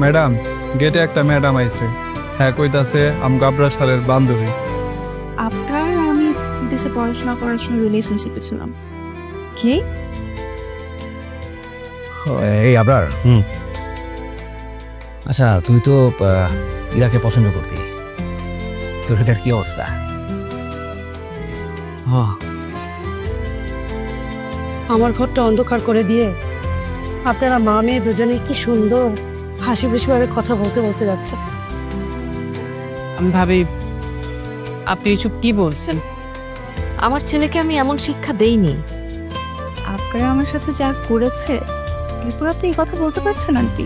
Madam, গেটে একটা madam আইছে। হ্যাঁ, কইতাছে গাবরা সালের বান্ধবী। আপনার আমি বিদেশে পড়াশোনা করার সময় রিলেশনশিপে ছিলাম। কি? এই আবরার। আচ্ছা, তুই তো ইরাকে পছন্দ করতি, সেটার কি অবস্থা? আমার ঘরটা অন্ধকার করে দিয়ে আপনারা মা মেয়ে দুজনে কি সুন্দর হাসি খুশি ভাবে কথা বলতে বলতে যাচ্ছে। আমি ভাবি আপনি এসব কি বলছেন? আমার ছেলেকে আমি এমন শিক্ষা দেইনি। আপনারা আমার সাথে যা করেছে এরপর আপনি এই কথা বলতে পারছেন আন্টি?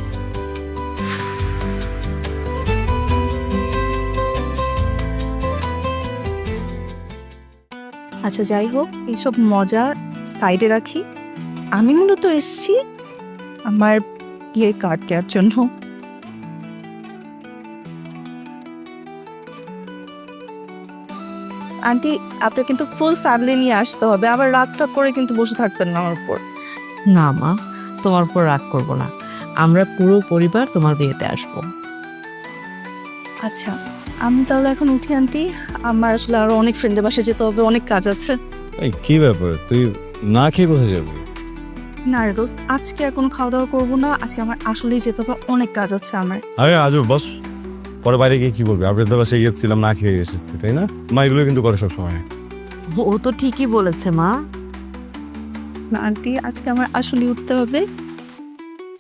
আচ্ছা, যাই হোক, এইসব মজা সাইডে রাখি। আমি মূলত এসেছি আমার বিয়ের কার্ড দেওয়ার জন্য। আন্টি, আপনার কিন্তু ফুল ফ্যামিলি নিয়ে আসতে হবে, আবার রাগ টাগ করে কিন্তু বসে থাকবেন না আমার উপর। না মা, তোমার উপর রাগ করব না, আমরা পুরো পরিবার তোমার বিয়েতে আসবো। আচ্ছা, আমি তাহলে এখন উঠি আন্টি। আমার আসলে আরো অনেক ফ্রেন্ডের বাসায় যেতে হবে, অনেক কাজ আছে। এই কি ব্যাপার, তুই না খেয়ে কোথায় যাবি? না রে দোস্ত, আজকে আর কোনো খাওয়া দাওয়া করবো না। আজকে আমার আসলেই যেতে হবে, অনেক কাজ আছে আমার। আরে আজও বস, পরে বাইরে গিয়ে কি বলবি? আপনার দাবা সে গিয়েছিলাম না খেয়ে এসেছি, তাই না? মা এগুলো কিন্তু করে সব সময়। ও তো ঠিকই বলেছে মা। না আন্টি, আজকে আমার আসলে উঠতে হবে।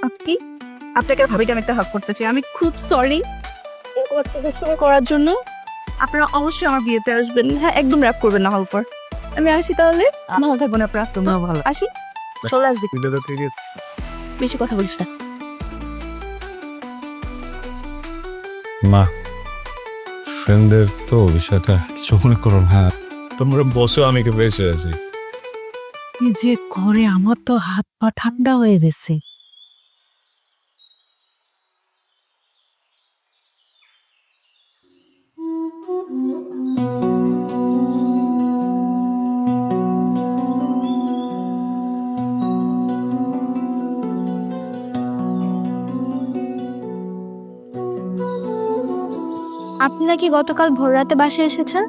আপনি আপনাকে ভাবিকে আমি একটা হাক করতে চাই। আমি খুব সরি করার জন্য। আপনারা অবশ্যই আমার বিয়েতে আসবেন। হ্যাঁ, একদম র্যাপ করবেন না আমার উপর। আমি আসি তাহলে। ভালো থাকবেন আপনারা। তোমরাও ভালো। আসি, চলে আসবি। তুই দাদা থেকে গেছিস? বেশি কথা বলিস না। মা, ফ্রেন্ডদের তো বিষয়টা কিছু মনে করো না। তোমরা বসে, আমি একে বেঁচে আছি। কি যে করে, আমার তো হাত পা ঠান্ডা হয়ে গেছে। আপনি নাকি গতকাল ভোর রাতে বাসায় এসেছেন?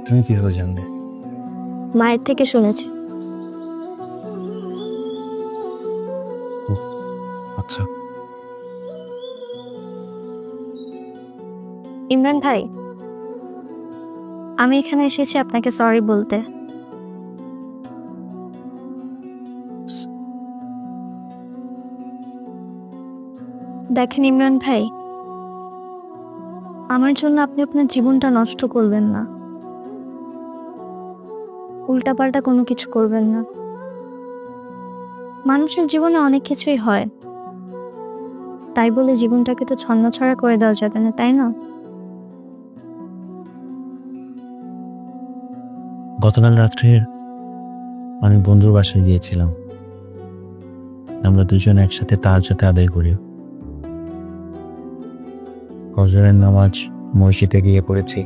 তুমি কিভাবে জানলে? মায়ের থেকে শুনেছি। আচ্ছা, ইমরান ভাই, আমি এখানে এসেছি আপনাকে সরি বলতে। দেখেন ইমরান ভাই, আমার জন্য আপনি আপনার জীবনটা নষ্ট করবেন না, উল্টাপাল্টা কোনো কিছু করবেন না। মানুষের জীবনে অনেক কিছুই হয়, তাই বলে জীবনটাকে তো ছন্নছাড়া করে দেওয়া যাবে না, তাই না? গতকাল রাত্রে আমি বন্ধুর বাসায় গিয়েছিলাম। আমরা দুজন একসাথে তাহাজ্জুদ আদায় করি। ফজরের নামাজ মসজিদে গিয়ে পড়েছি,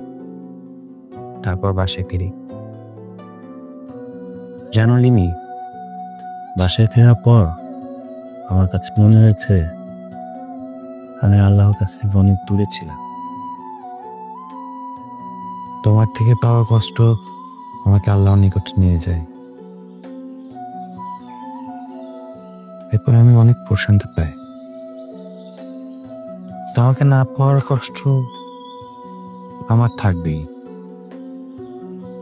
তারপর বাসায় ফিরি। জানো লিমি, বাসায় ফেরার পর আমার কাছে মনে হয়েছে আমি আল্লাহর কাছ থেকে অনেক দূরে ছিলাম। তোমার থেকে পাওয়া কষ্ট আমাকে আল্লাহর নিকট নিয়ে যায়। এরপর আমি অনেক প্রশান্তি পাই। তোমাকে না পাওয়ার কষ্ট আমার থাকবেই,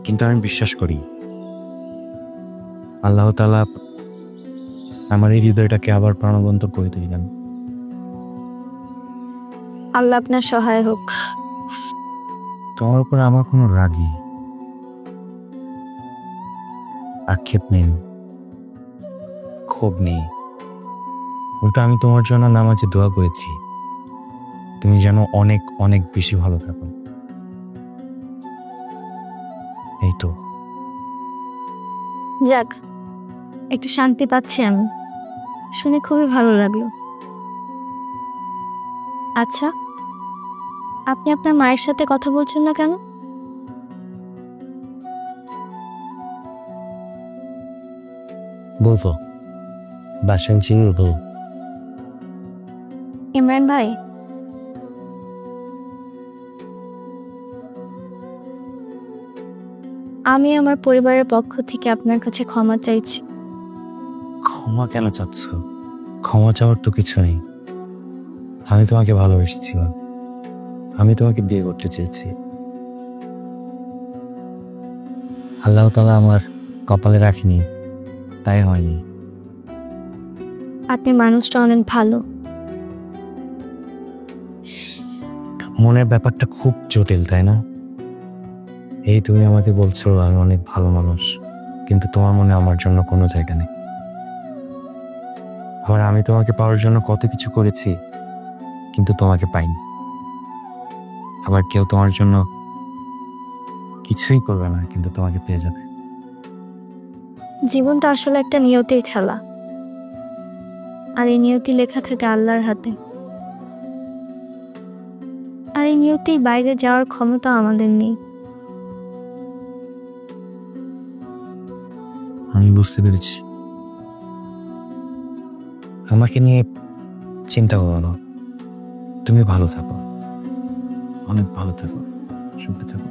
কিন্তু আমি বিশ্বাস করি আল্লাহ তাআলা আমার এই হৃদয়টাকে আবার প্রাণবন্ত করে দিলেন। আল্লাহ আপনার সহায় হোক। তোমার উপর আমার কোনো রাগই আক্ষেপ নেই, ক্ষোভ নেই। উল্টো আমি তোমার জন্য নামাজে দোয়া করেছি, তুমি যেন অনেক অনেক বেশি ভালো থাকো। এই তো। যাক, একটু শান্তি পাচ্ছি আমি, শুনে খুবই ভালো লাগলো। আচ্ছা, আপনি আপনার মায়ের সাথে কথা বলছেন না কেন? বলবো, বাসায় চিনবো। ইমরান ভাই, আমি আমার পরিবারের পক্ষ থেকে আপনার কাছে ক্ষমা চাইছি। ক্ষমা কেন চাচ্ছ? ক্ষমা চাওয়ার তো কিছু নেই। আমি তোমাকে ভালোবেসেছিলাম, আমি তোমাকে বিয়ে করতে চেয়েছি। আল্লাহ তাআলা আমার কপালে রাখিনি, তাই হয়নি। আপনি মানুষটা অনেক ভালো। মনের ব্যাপারটা খুব জটিল, তাই না? এই তুমি আমাকে বলছো আমি অনেক ভালো মানুষ, কিন্তু তোমার মনে আমার জন্য কোনো জায়গা নেই। আবার আমি তোমাকে পাওয়ার জন্য কত কিছু করেছি, কিন্তু তোমাকে পাইনি। আবার কেউ তোমার জন্য কিছুই করবে না, কিন্তু তোমাকে পেয়ে যাবে। জীবনটা আসলে একটা নিয়তির খেলা, আর এই নিয়তি লেখা থাকে আল্লাহর হাতে। আর এই নিয়তির বাইরে যাওয়ার ক্ষমতা আমাদের নেই। আমি বুঝতে পেরেছি। আমাকে নিয়ে চিন্তা করো না, তুমি ভালো থাকো, অনেক ভালো থাকো, সুখে থাকো।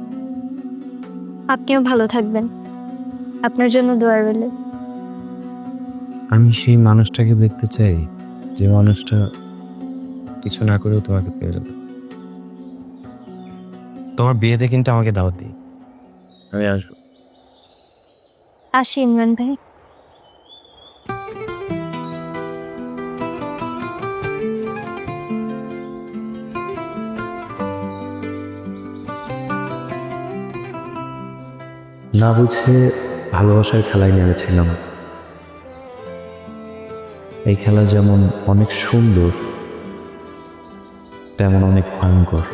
আপনিও ভালো থাকবেন, আপনার জন্য দোয়া রইল। আমি সেই মানুষটাকে দেখতে চাই, যে মানুষটা কিছু না করেও তোমাকে পেয়ে যাবে। তোমার বিয়েতে কিন্তু আমাকে দাওয়াত দিই, আমি আসবো। আসি ইমরান ভাই। না বুঝে ভালোবাসার খেলায় নেমেছিলাম। এই খেলা যেমন অনেক সুন্দর, তেমন অনেক ভয়ঙ্কর।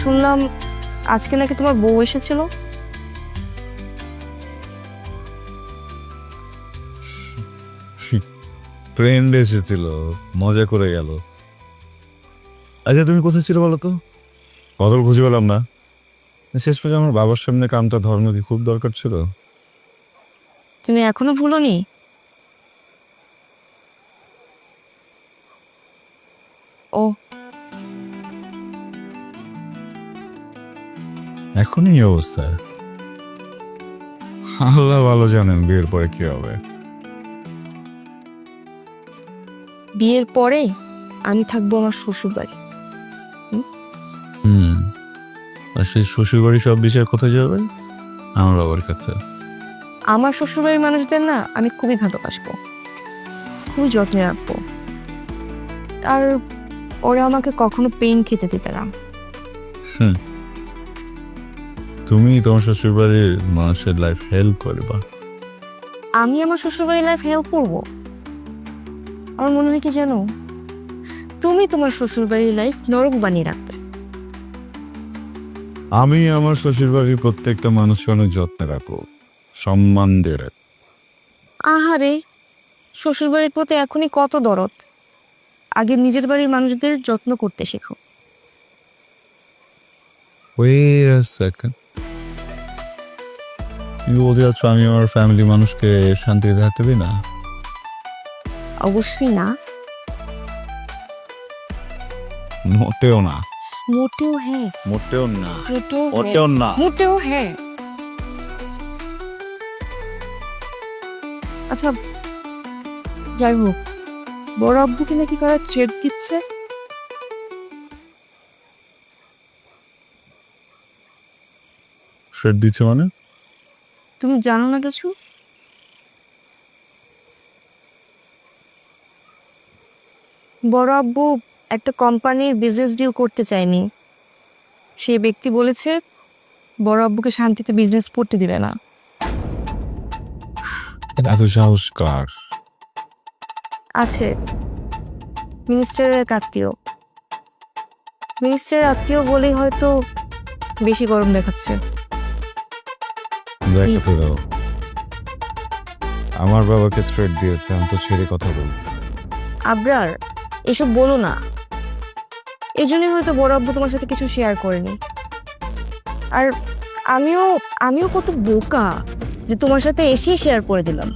শুনলাম আজকে নাকি তোমার বউ এসেছিল। ফ্রেন্ড এসেছিল, মজা করে গেল। আচ্ছা তুমি কোথায় ছিল বলো তো? কত খুঁজে পেলাম না। শেষ পর্যন্ত আমার বাবার সামনে কামটা ধর্ম কি খুব দরকার ছিল? তুমি এখনো ভুলোনি? ও এখনই এই অবস্থা। আল্লাহ ভালো জানেন বিয়ের পরে কি হবে। বিয়ের পরে আমি থাকবো আমার শ্বশুর বাড়ি। আর সেই শ্বশুর বাড়ি সব বিষয়ে কোথায় যাবে? আমার বাবার কাছে। আমার শ্বশুর বাড়ির মানুষদের না আমি খুবই ভালোবাসবো, খুবই যত্নে রাখবো, আর ওরা আমাকে কখনো পেইন খেতে দিবে না। তুমি তোমার শ্বশুর বাড়ির মানুষের লাইফ হেল্প করবা। আমি আমার শ্বশুর বাড়ির লাইফ হেল্প করবো? আমার মনে হয় কি জানো, তুমি তোমার শ্বশুর বাড়ির লাইফ নরক বানিয়ে রাখবে। আমি আমার শ্বশুর বাড়ির প্রত্যেকটা মানুষকে অনেক যত্নে রাখবো, সম্মান দিয়ে রাখবো। আহারে, শ্বশুর বাড়ির প্রতি এখনই কত দরদ। আগে নিজের বাড়ির মানুষদের যত্ন করতে শেখো। Wait a second. তুমি বলতে যাচ্ছ আমি আমার ফ্যামিলি মানুষকে শান্তিতে থাকতে দিই না? অবশ্যই না, মোটেও না। মোটেও হ্যাঁ, মোটেও না। মোটেও না। মোটেও হ্যাঁ। আচ্ছা যাই হোক, বড় আব্বুকে নাকি কারা চেক দিচ্ছে? শেড দিচ্ছে মানে? তুমি জানো না কিছু? বড় আব্বু একটা কোম্পানির বিজনেস ডিল করতে চায়নি। সেই ব্যক্তি বলেছে বড় আব্বুকে শান্তিতে বিজনেস করতে দিবে না। এত সাহস কার? আছে, মিনিস্টারের এক আত্মীয়। মিনিস্টারের আত্মীয় বলেই হয়তো বেশি গরম দেখাচ্ছে। দেখাতে দাও। আমার বাবাকে থ্রেট দিয়েছে, আমি তো ছেড়ে কথা বলবো। আবরার, এসব বলো না। এই জন্যই হয়তো বড় আব্বু তোমার সাথে কিছু শেয়ার করেনি। আর আমিও কত বোকা যে তোমার সাথে এসেই শেয়ার করে দিলাম।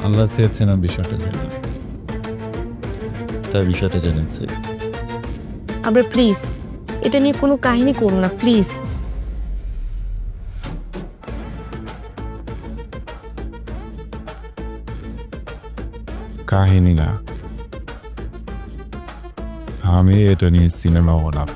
আল্লাহ চেয়েছে না বিষয়টা জেনে, তার বিষয়টা জেনেছে। আবরার প্লিজ, এটা নিয়ে কোনো কাহিনী করো না প্লিজ। কাহিনী না, আমি এটা নিয়ে সিনেমা বানাব।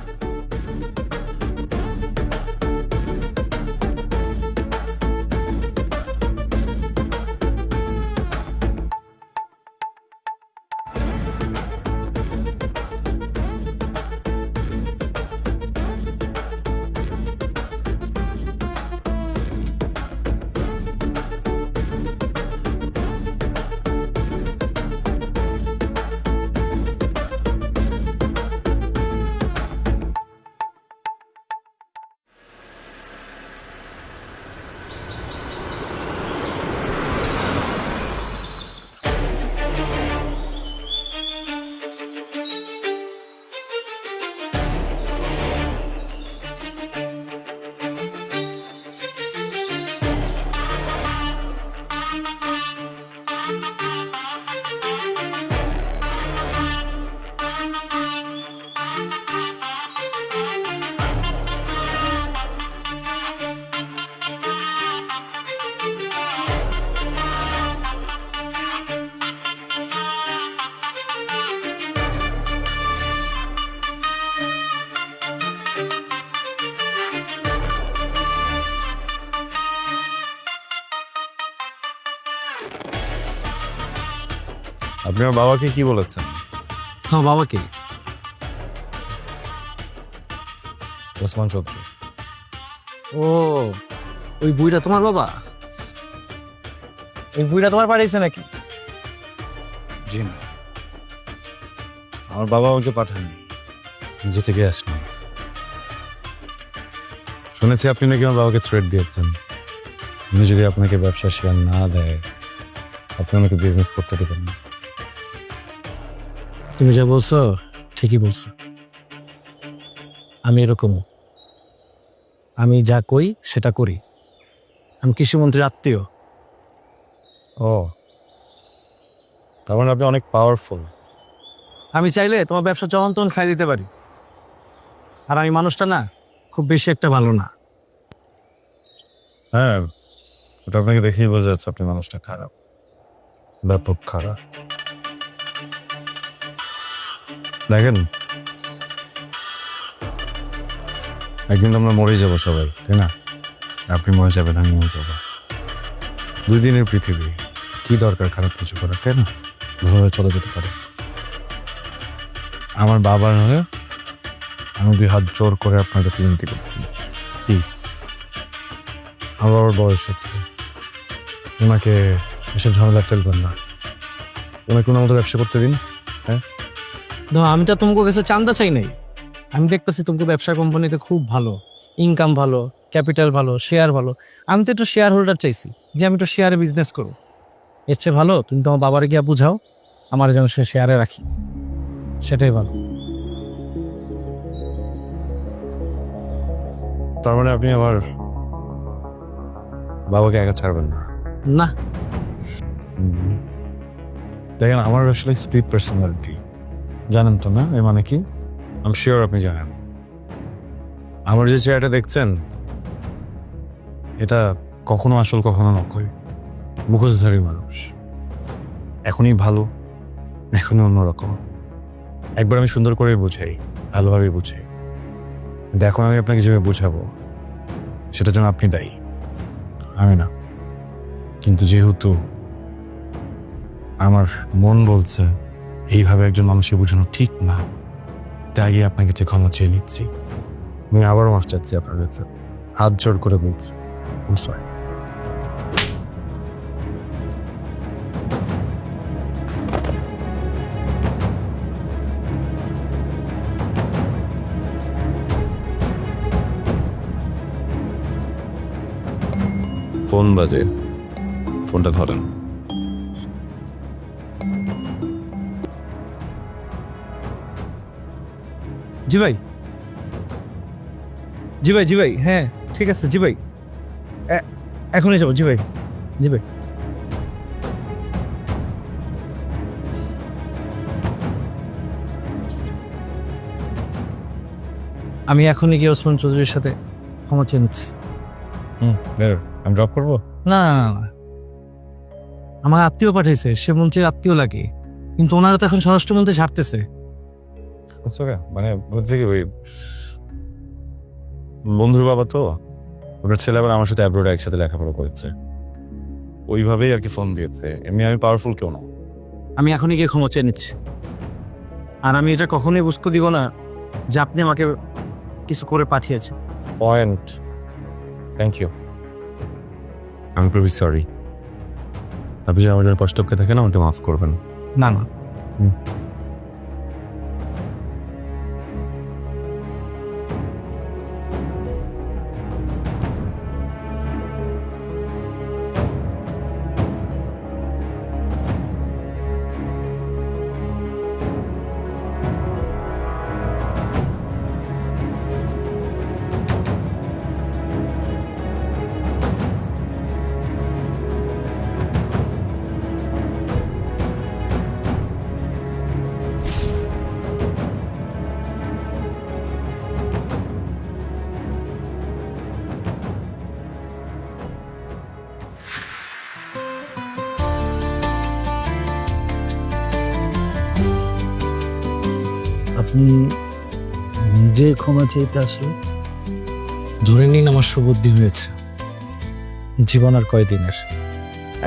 আপনি আমার বাবাকে কি বলেছেন? তোমার বাবাকে? ওসমান চৌধুরী। ও, ওই বুইরা তোমার বাবা? ওই বুইরা তোমার পাঠিয়েছে নাকি? জি না, আমার বাবা আমাকে পাঠাননি, নিজে থেকে আসলাম। শুনেছি আপনি নাকি আমার বাবাকে থ্রেট দিয়েছেন, উনি যদি আপনাকে ব্যবসা শেয়ার না দেয় আপনি আমাকে বিজনেস করতে দেবেন না। তুমি যা বলছো ঠিকই বলছো। আমি এরকম আমি যা কই সেটা করি। আমি কৃষিমন্ত্রীর আত্মীয়। ও, তার মানে আপনি অনেক পাওয়ারফুল। আমি চাইলে তোমার ব্যবসা যখন খাই দিতে পারি। আর আমি মানুষটা না খুব বেশি একটা ভালো না। হ্যাঁ, ওটা আপনাকে দেখেই বোঝা যাচ্ছে আপনি মানুষটা খারাপ, ব্যাপক খারাপ। দেখেন, একদিন তো আমরা মরেই যাবো সবাই, তাই না? আপনি মরে যাবেন, আমি মরে যাবো। 2 দিনের পৃথিবী, কি দরকার খারাপ কিছু করার, তাই না? ভাবে চলে যেতে পারে। আমার বাবার হয়ে আমি 2 হাত জোর করে আপনার কাছে বিনতি করছি, প্লিজ। আমার বাবার বয়স হচ্ছে, ওনাকে এসব ঝামেলা ফেলবেন না। ওনাকে ওনার মতো ব্যবসা করতে দিন। ধর আমি তো তোমাকে কাছে চান্দা চাই নাই। আমি দেখতেছি তোমাকে ব্যবসা কোম্পানিতে খুব ভালো ইনকাম, ভালো ক্যাপিটাল, ভালো শেয়ার ভালো। আমি তো একটু শেয়ার হোল্ডার চাইছি, যে আমি একটু শেয়ারে বিজনেস করবো। এর চেয়ে ভালো তুমি তোমার বাবারে গিয়া বুঝাও আমার যেন সে শেয়ারে রাখি, সেটাই ভালো। তার মানে আপনি আমার বাবাকে একা ছাড়বেন না? না, দেখেন, আমার আসলে স্পিড পার্সোনালিটি জানেন তো না? এর মানে কি? আমি শিওর আপনি জানেন। আমার যে চেহারাটা দেখছেন, এটা কখনো আসল কখনো নকল, মুখোশধারী মানুষ। এখনই ভালো, এখনই অন্যরকম। একবার আমি সুন্দর করে বুঝাই, ভালোভাবে বুঝাই। কিন্তু এখন আমি আপনাকে যেভাবে বুঝাবো সেটার জন্য আপনি দায়ী, আমি না। কিন্তু যেহেতু আমার মন বলছে এইভাবে একজন মানুষকে বোঝানো ঠিক না, তাই আপনার কাছে ক্ষমা চেয়ে নিচ্ছি। আমি আবারও মাফ চাচ্ছি আপনার কাছে, হাত জোর করে বলছি, I'm sorry. ফোন বাজে, ফোনটা ধরেন। জি ভাই, জি ভাই, জি ভাই, হ্যাঁ ঠিক আছে জি ভাই, এখনই যাবো। জি ভাই, জি ভাই। আমি এখনই গিয়ে ওসমান চৌধুরীর সাথে ক্ষমা চেয়ে নিচ্ছি। বের, আমি ড্রপ করবো? না না না না, আমার আত্মীয় পাঠাইছে, সে মন্ত্রীর আত্মীয় লাগে, কিন্তু ওনারা তো এখন স্বরাষ্ট্রমন্ত্রী ছাড়তেছে। মানে হচ্ছে কি, ওই বন্ধুর বাবা তো, ওনার ছেলে আবার আমার সাথে অ্যাব্রোডে একসাথে লেখাপড়া করেছে, ওইভাবেই আর কি ফোন দিয়েছে। এমনি আমি পাওয়ারফুল কেউ না। আমি এখনই গিয়ে ক্ষমা চেয়ে নিচ্ছি। আর আমি এটা কখনোই বুঝতে দিব না যে আপনি আমাকে কিছু করে পাঠিয়েছেন। পয়েন্ট। Thank you. আমি খুবই সরি। আপনি যদি আমার জন্য কষ্ট পেয়ে থাকেন, আমাকে মাফ করবেন। না না, আপনি নিজে ক্ষমা চাইতে আসলে? ধরে নিন আমার সুবুদ্ধি হয়েছে। জীবন আর কয়দিনের,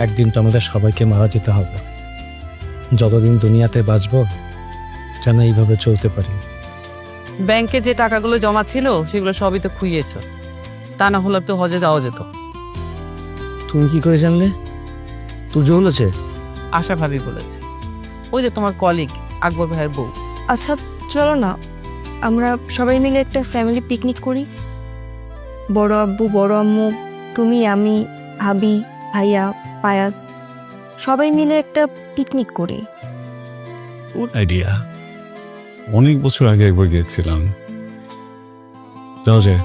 একদিন তো আমাদের সবাইকে মারা যেতে হবে। যতদিন দুনিয়াতে বাঁচবো যেন এইভাবে চলতে পারি। ব্যাংকে যে টাকাগুলো জমা ছিল সেগুলো সবই তো খুইয়েছ, তা না হলে তো হজে যাওয়া যেত। তুমি কি করে জানলে? তুই বলেছে? আশা ভাবি বলেছে, ওই যে তোমার কলিগ আকবর ভাইয়ের বউ। আচ্ছা চলো না, আমরা সবাই মিলে একটা ফ্যামিলি পিকনিক করি। বড় আব্বু, বড় আম্মু, তুমি, আমি, ভাবি, ভাইয়া, পায়াস, সবাই মিলে একটা পিকনিক করি। Good idea. অনেক বছর আগে একবার গিয়েছিলাম। যাও যায়।